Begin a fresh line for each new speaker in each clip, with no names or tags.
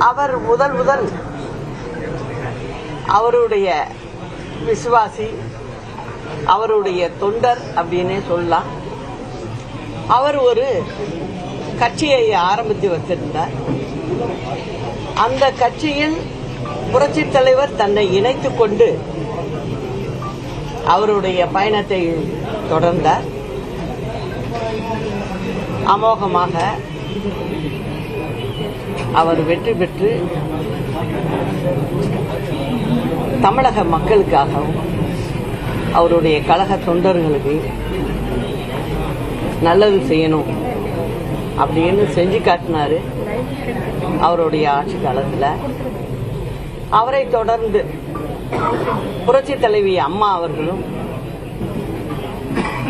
அவர் முதல் அவருடைய விசுவாசி, அவருடைய தொண்டர் அப்படின்னே சொல்லலாம். அவர் ஒரு கட்சியை ஆரம்பித்து வைத்திருந்தார். அந்த கட்சியில் புரட்சித் தலைவர் தன்னை இணைத்துக் கொண்டு அவருடைய பயணத்தை தொடர்ந்தார். அமோகமாக அவர் வெற்றி பெற்று தமிழக மக்களுக்காகவும் அவருடைய கழக தொண்டர்களுக்கு நல்லது செய்யணும் அப்படின்னு செஞ்சு காட்டினாரு அவருடைய ஆட்சி காலத்தில். அவரை தொடர்ந்து புரட்சி தலைவி அம்மா அவர்களும்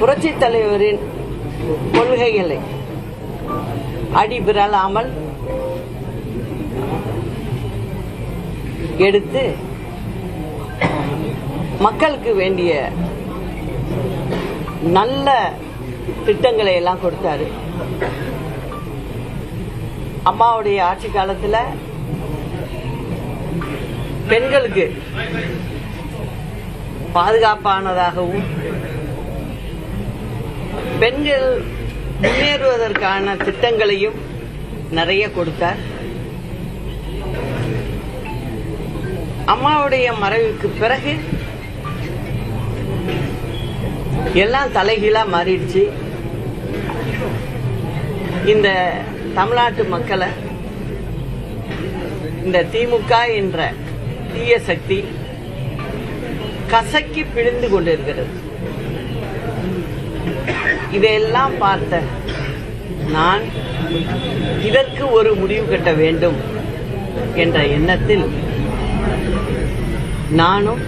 புரட்சி தலைவரின் கொள்கைகளை அடிபிரலாமல் எடுத்து மக்களுக்கு வேண்டிய நல்ல திட்டங்களை எல்லாம் கொடுத்தாரு. அம்மாவுடைய ஆட்சி காலத்தில் பெண்களுக்கு பாதுகாப்பானதாகவும் பெண்கள் முன்னேறுவதற்கான திட்டங்களையும் நிறைய கொடுத்தார். அம்மாவுடைய மறைவுக்கு பிறகு எல்லாம் தலைகீழா மாறிடுச்சு. இந்த தமிழ்நாட்டு மக்களை இந்த திமுக என்ற தீய சக்தி கசக்கி பிழிந்து கொண்டிருக்கிறது. இதையெல்லாம் பார்த்த நான் இதற்கு ஒரு முடிவு கட்ட வேண்டும் என்ற எண்ணத்தில் நானும்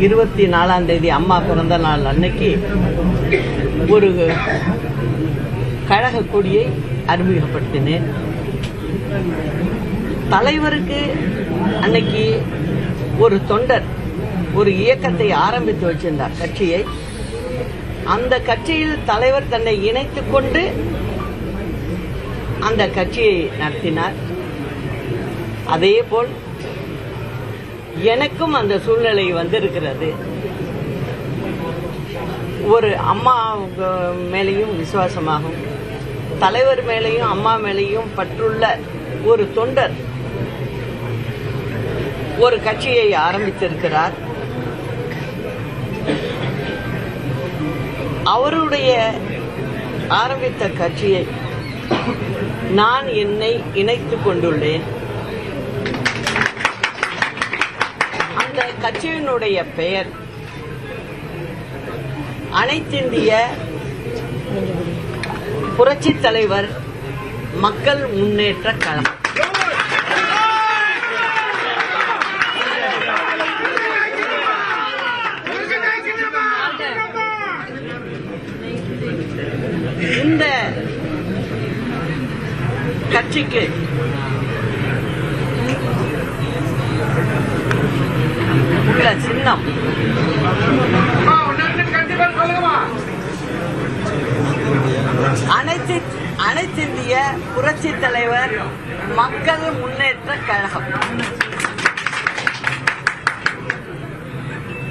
24ஆம் தேதி அம்மா பிறந்த நாள் அன்னைக்கு ஒரு கழக கொடியை அறிமுகப்படுத்தினேன். தலைவருக்கு அன்னைக்கு ஒரு தொண்டர் ஒரு இயக்கத்தை ஆரம்பித்து வச்சிருந்தார், கட்சியை. அந்த கட்சியில் தலைவர் தன்னை இணைத்துக் கொண்டு அந்த கட்சியை நடத்தினார். அதேபோல் எனக்கும் அந்த சூழ்நிலை வந்திருக்கிறது. ஒரு அம்மா மேலேயும் விசுவாசமாகும், தலைவர் மேலேயும் அம்மா மேலேயும் பற்றுள்ள ஒரு தொண்டர் ஒரு கட்சியை ஆரம்பித்திருக்கிறார். அவருடைய ஆரம்பித்த கட்சியை நான் என்னை இணைத்துக் கொண்டுள்ளேன். அந்த கட்சியினுடைய பெயர் அனைத்திந்திய புரட்சித் தலைவர் மக்கள் முன்னேற்ற கழகம். இந்த கட்சிக்கு உள்ள சின்னம் அனைத்திந்திய புரட்சி தலைவர் மக்கள் முன்னேற்ற கழகம்.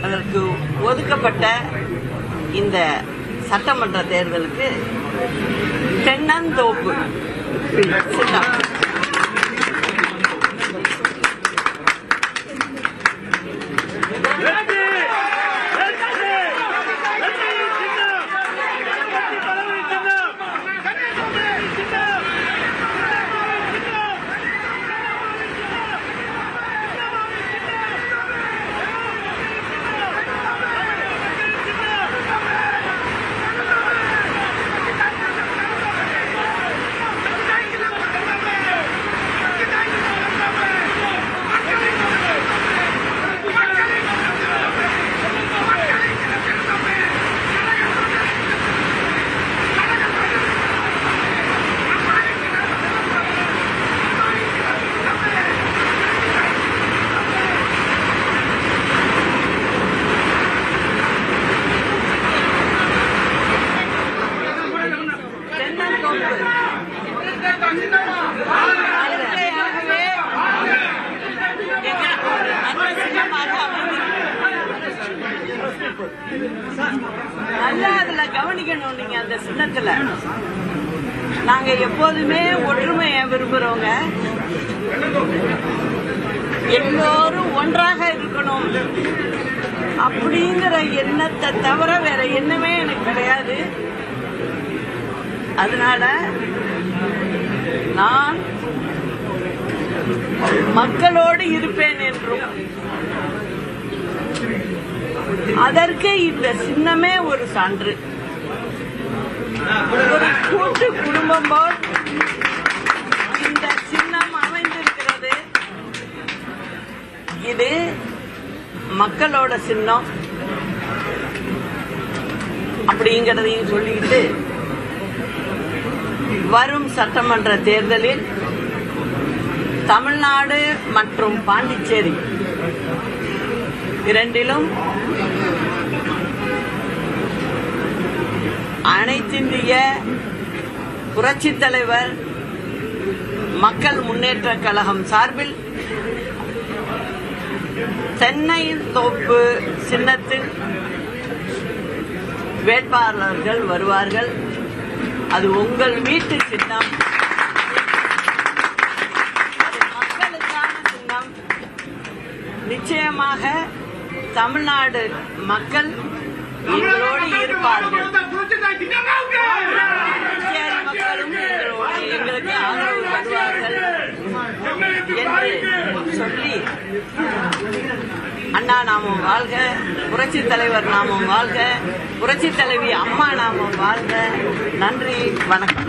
அதற்கு ஒதுக்கப்பட்ட இந்த சட்டமன்ற தேர்தலுக்கு தென்னந்தோப்பு சின்னம். நல்லா அதுல கவனிக்கணும். நீங்க அந்த சின்னத்துல நாங்க எப்போதுமே ஒற்றுமையை விரும்புறவங்க, எல்லோரும் ஒன்றாக இருக்கணும் அப்படிங்கிற எண்ணத்தை தவிர வேற எண்ணமே எனக்கு கிடையாது. அதனால நான் மக்களோடு இருப்பேன் என்றும், அதற்கு இந்த சின்னமே ஒரு சான்று. ஒரு கூட்டு குடும்பம் போல் இந்த சின்னம் அமைந்திருக்கிறது. இது மக்களோட சின்னம் அப்படிங்கிறதையும் சொல்லிட்டு, வரும் சட்டமன்ற தேர்தலில் தமிழ்நாடு மற்றும் பாண்டிச்சேரி இரண்டிலும் அனைத்திந்திய புரட்சித் தலைவர் மக்கள் முன்னேற்ற கழகம் சார்பில் தென்னை தோப்பு சின்னத்தில் வேட்பாளர்கள் வருவார்கள். அது உங்கள் வீட்டு சின்னம், அது மக்களுக்கான சின்னம். நிச்சயமாக தமிழ்நாடு மக்கள் எங்களோடு இருப்பார்கள். புதுச்சேரி மக்களும் எங்களுக்கு ஆதரவு தருவார்கள் என்று சொல்லி, அண்ணா நாமம் வாழ்க, புரட்சித் தலைவர் நாமம் வாழ்க, புரட்சித் தலைவி அம்மா நாமம் வாழ்க. நன்றி, வணக்கம்.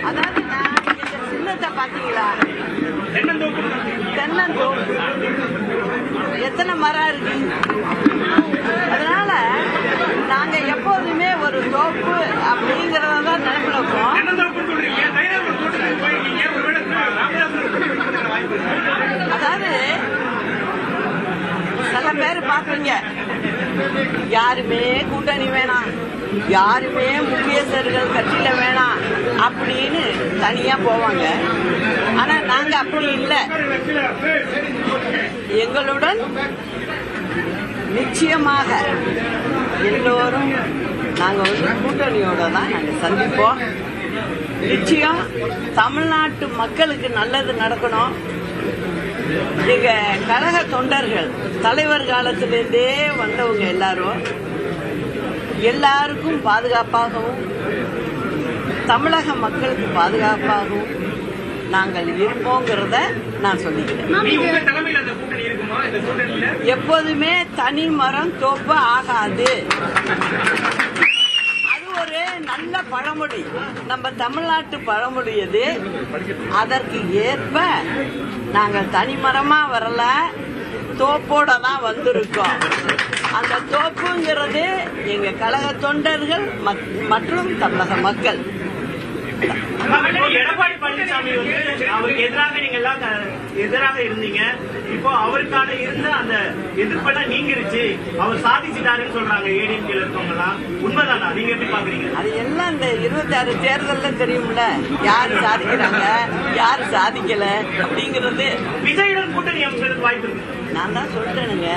அதாவது இந்த சின்னத்தை பாத்தீங்களா? தென்னந்தோப்பு எத்தனை மரம் இருக்கு. அதனால நாங்க எப்போதுமே ஒரு தோப்பு அப்படிங்கறதான் நினைப்புல இருக்கோம். அதாவது சில பேர் பாப்பீங்க, யாருமே கூட்டணி வேணாம், யாருமே முக்கியஸ்தர்கள் கட்சியில வேணாம் அப்படின்னு தனியா போவாங்க. ஆனா நாங்க அப்படி இல்லை. எங்களுடன் நிச்சயமாக எல்லோரும் நாங்க கூட்டணியோட தான் நாங்க சந்திப்போம். நிச்சயம் தமிழ்நாட்டு மக்களுக்கு நல்லது நடக்கணும். எங்க கழக தொண்டர்கள் தலைவர் காலத்திலிருந்தே வந்தவங்க எல்லாருக்கும் பாதுகாப்பாகவும், தமிழக மக்களுக்கு பாதுகாப்பாகவும் நாங்கள் இருப்போங்கிறத நான் சொல்லிக்கிறேன். எப்போதுமே தனி மரம் தோப்பு ஆகாது. அது ஒரு நல்ல பழமொழி, நம்ம தமிழ்நாட்டு பழமொழி. அது அதற்கு ஏற்ப நாங்கள் தனி மரமா வரல, தோப்போட தான் வந்திருக்கோம். அந்த தோப்புங்கிறது எங்க கழக தொண்டர்கள் மற்றும் தமிழக மக்கள்.
எடப்பாடி பழனிசாமி அவருக்கு எதிராக நீங்க எல்லாம் எதிராக இருந்தீங்க. இப்போ அவருக்கான இருந்த அந்த எதிர்ப்பெல்லாம் நீங்கிருச்சு, அவர் சாதிச்சுட்டாருன்னு சொல்றாங்க ஏடிஎம்கேல இருக்கவங்க எல்லாம். உண்மைதானா? நீங்க எப்படி பாக்குறீங்க? அது
எல்லாம் இந்த 26 தேர்தல்ல தெரியும்ல, யாரு சாதிக்கிறாங்க யாரு சாதிக்கல அப்படிங்கிறது.
விஜயுடன் கூட்டணி அமைக்கிறதுக்கு வாய்ப்பு இருக்கு.
நான் தான் சொல்றேனுங்க,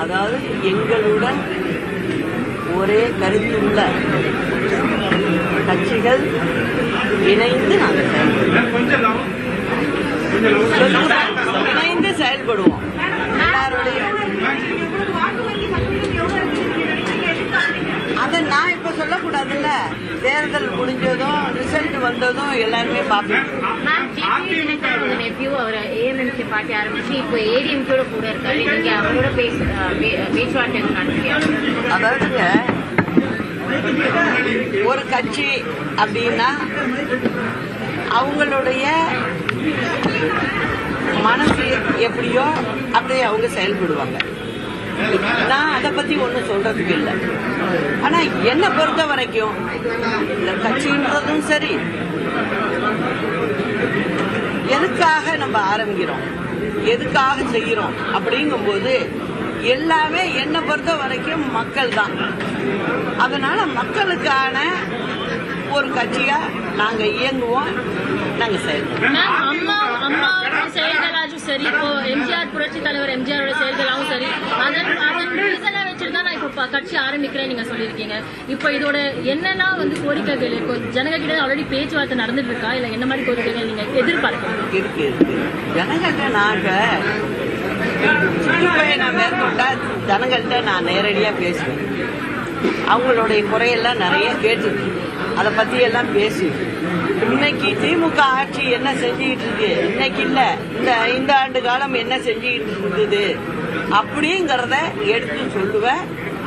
அதாவது எங்களுடன் ஒரே கருத்துள்ள கட்சிகள் இணைந்து நாங்கள் செயல்படுவோம். எல்லாருடைய அதை நான் இப்ப சொல்லக்கூடாதுல்ல. தேர்தல் முடிஞ்சதும் ரிசல்ட் வந்ததும் எல்லாருமே பார்ப்போம்.
பார்ட்டி ஆரம்பிச்சு இப்போ ஏடிஎம்கேட கூட இருக்காரு. நீங்க அவரோட பேச்சுவார்த்தை நடத்தியா?
அதாவதுங்க, ஒரு கட்சி அப்படின்னா அவங்களுடைய மனசு எப்படியோ அப்படியே அவங்க செயல்படுவாங்க. நான் அதை பத்தி ஒன்றும் சொல்றதுக்கு இல்லை. ஆனா என்னை பொறுத்த வரைக்கும் இந்த கட்சின்றதும் சரி, எதுக்காக நம்ம ஆரம்பிக்கிறோம், எதுக்காக செய்கிறோம் அப்படிங்கும்போது எல்லாமே என்னை பொறுத்த வரைக்கும் மக்கள் தான். அதனால மக்களுக்கான ஒரு கட்சியா நாங்க இயங்குவோம், நாங்க செயல்படுவோம்.
அம்மாவோட செயல்களாச்சும் சரி, இப்போ எம்ஜிஆர் புரட்சி தலைவர் எம்ஜிஆரோட செயல்களாகவும் சரி, அதன் ரீசனா வச்சுட்டு தான் நான் இப்போ கட்சி ஆரம்பிக்கிறேன் நீங்க சொல்லியிருக்கீங்க. இப்போ இதோட என்னன்னா கோரிக்கைகள் இப்போ ஜனங்க கிட்ட ஆல்ரெடி பேச்சுவார்த்தை நடந்துட்டு இருக்கா, இல்ல என்ன மாதிரி கோரிக்கைகள் நீங்க எதிர்பார்க்கலாம்?
இருக்கு ஜனங்கள்கிட்ட நாங்க சுற்றுப்பயணம் மேற்கொண்டா ஜனங்கள்கிட்ட நான் நேரடியா பேசுவேன். அவங்களுடைய குறையெல்லாம் நிறைய கேட்டு அதை பத்தி எல்லாம் பேசி இன்னைக்கு திமுக ஆட்சி என்ன செஞ்சுக்கிட்டு இருக்கு, இன்னைக்கு இல்ல இந்த 5 ஆண்டு காலம் என்ன செஞ்சுக்கிட்டு இருந்தது அப்படிங்கறத எடுத்து சொல்லுவேன்.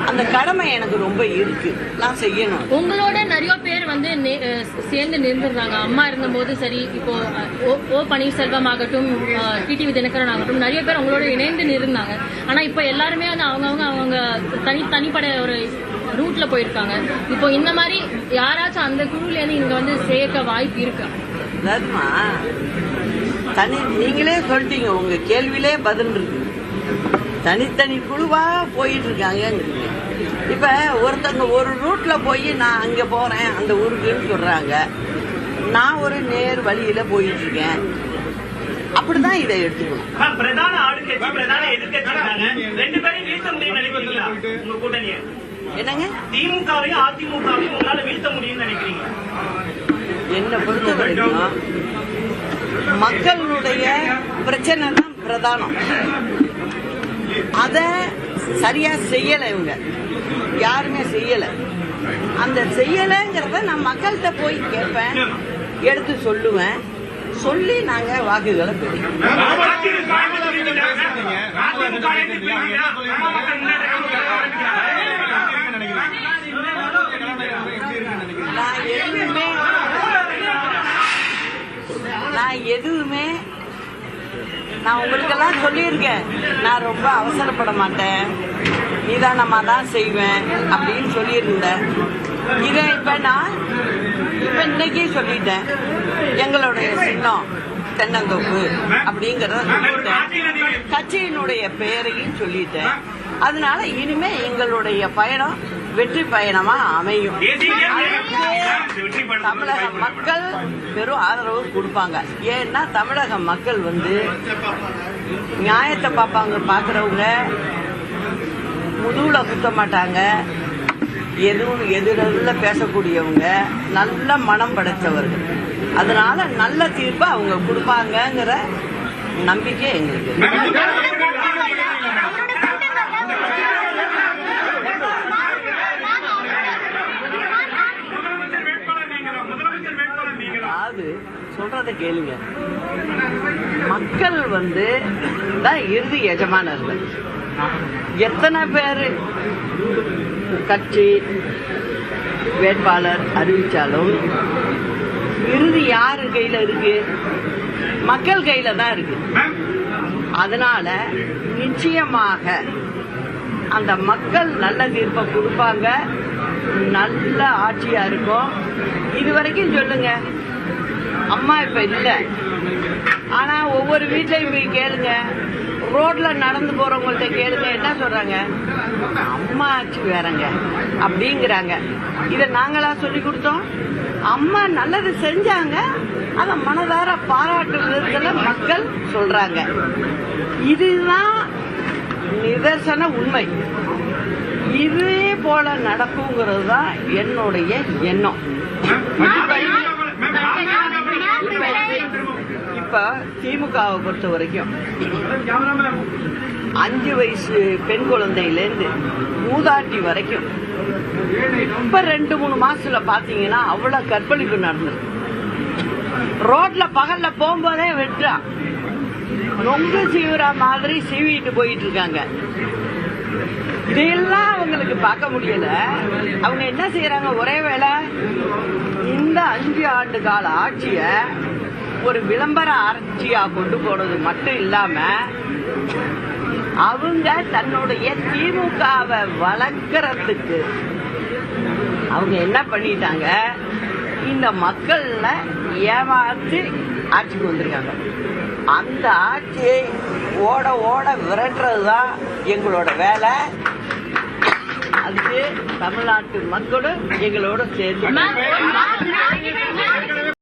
அந்த கடமை எனக்கு ரொம்ப இருக்கு, நான் செய்யணும்.
உங்களோட நிறைய பேர் சேர்ந்து நின்றுறாங்க. அம்மா இருந்தபோது சரி, இப்போ ஓ பன்னீர்செல்வம் ஆகட்டும், டிடிவி தினகரன் ஆகட்டும், நிறைய பேர் உங்களோட இணைந்து நின்றாங்க. ஆனா இப்போ எல்லாருமே அவங்க தனிப்பட ஒரு ரூட்ல போயிருக்காங்க. இப்போ இந்த மாதிரி யாராச்சும் அந்த குழுல இருந்து இங்க சேர்க்க வாய்ப்பு இருக்கா?
அதாவதுமா, நீங்களே சொல்லிட்டீங்க, உங்க கேள்வியிலே பதில் இருக்கு. தனித்தனி குழுவா போயிட்டு இருக்காங்க. இப்ப ஒருத்தங்க ஒரு ரூட்ல போய் நான் அங்க போறேன் அந்த ஊருக்குன்னு சொல்றாங்க, நான் ஒரு நேர் வழியில போயிட்டு இருக்கேன். அப்படிதான் இதை எடுத்துக்கணும்.
பிரதான ஆளுங்கட்சி பிரதான எதிர்கட்சி ரெண்டு பேரும் வீழ்த்த முடியும் நினைக்கிறீங்களா? உங்க கூட்டணிய
என்னங்க?
திமுகவையும் அதிமுகவையும் உங்களால வீழ்த்த முடியும்னு நினைக்கிறீங்க?
என்னை பொறுத்த வரைக்கும் மக்களுடைய பிரச்சனை தான் பிரதானம். அத சரியா செய்யல, இவங்க யாருமே செய்யல. அந்த செய்யலங்கிறத நான் மக்கள்கிட்ட போய் கேட்பேன், எடுத்து சொல்லுவேன். சொல்லி நாங்க வாக்குகளை பெறுவோம். நான் உங்களுக்கெல்லாம் சொல்லியிருக்கேன், நான் ரொம்ப அவசரப்பட மாட்டேன், நிதானமா தான் செய்வேன் அப்படின்னு சொல்லியிருந்தேன். இதை இப்ப இன்னைக்கு சொல்லிட்டேன். எங்களுடைய சின்னம் தென்னந்தோப்பு அப்படிங்கறத சொல்லிட்டேன், கட்சியினுடைய பெயரையும் சொல்லிட்டேன். அதனால இனிமே எங்களுடைய பயணம் வெற்றி பயணமா அமையும். தமிழக மக்கள் பெரும் ஆதரவு கொடுப்பாங்க. ஏன்னா தமிழக மக்கள் நியாயத்தை பாக்குறவங்க முதுகுல குத்த மாட்டாங்க. எதுவும் எதிரில பேசக்கூடியவங்க நல்ல மனம் படைத்தவர்கள். அதனால நல்ல தீர்ப்பு அவங்க கொடுப்பாங்கங்கிற நம்பிக்கை எங்களுக்கு. அதாவது சொல்றத கேளுங்க, மக்கள் தான் இறுதி எஜமானர்கள். எத்தனை பேரு கட்சி வேட்பாளர் அறிவிச்சாலும் இறுதி யாரு கையில இருக்கு? மக்கள் கையில தான் இருக்கு. அதனால நிச்சயமாக அந்த மக்கள் நல்ல தீர்ப்பை கொடுப்பாங்க, நல்ல ஆட்சியா இருக்கும். இதுவரைக்கும் சொல்லுங்க, அம்மா இப்ப இல்ல, ஆனா ஒவ்வொரு வீட்லயும் போய் கேளுங்க, ரோட்ல நடந்து போறவங்கள்ட்ட கேளுங்க, என்ன சொல்றாங்க? அம்மா ஆட்சி வேறங்க அப்படிங்கிறாங்க. இத நாங்களா சொல்லி கொடுத்தோம்? அம்மா நல்லது செஞ்சாங்க, அத மனதார பாராட்டுறதுல மக்கள் சொல்றாங்க. இதுதான் நிதர்சன உண்மை. இதே போல நடக்குங்கிறது தான் என்னுடைய எண்ணம். இப்ப திமுகவை பொறுத்த வரைக்கும் 5 வயசு பெண் குழந்தையிலேருந்து மூதாட்டி வரைக்கும் இப்ப 2-3 மாசத்துல பாத்தீங்கன்னா அவ்வளவு கற்பழிப்பு நடந்தது. ரோட்ல பகல்ல போகும்போதே வெட்டா நொங்கு சீவுற மாதிரி சீவிட்டு போயிட்டு இருக்காங்க. இதையெல்லாம் அவங்களுக்கு பார்க்க முடியல. அவங்க என்ன செய்யறாங்க? ஒரே வேளை இந்த 5 ஆண்டு கால ஆட்சிய ஒரு விளம்பர ஆட்சியா கொண்டு போனது மட்டும் இல்லாம அவங்க தன்னுடைய திமுகவை வளர்க்கறதுக்கு அவங்க என்ன பண்ணிட்டாங்க, இந்த மக்கள்ல ஏமாற்றி ஆட்சிக்கு வந்திருக்காங்க. அந்த ஆட்சியை ஓட ஓட விரட்டுறதுதான் எங்களோட வேலை. அதுக்கு தமிழ்நாட்டு மக்களும் எங்களோட சேர்ந்து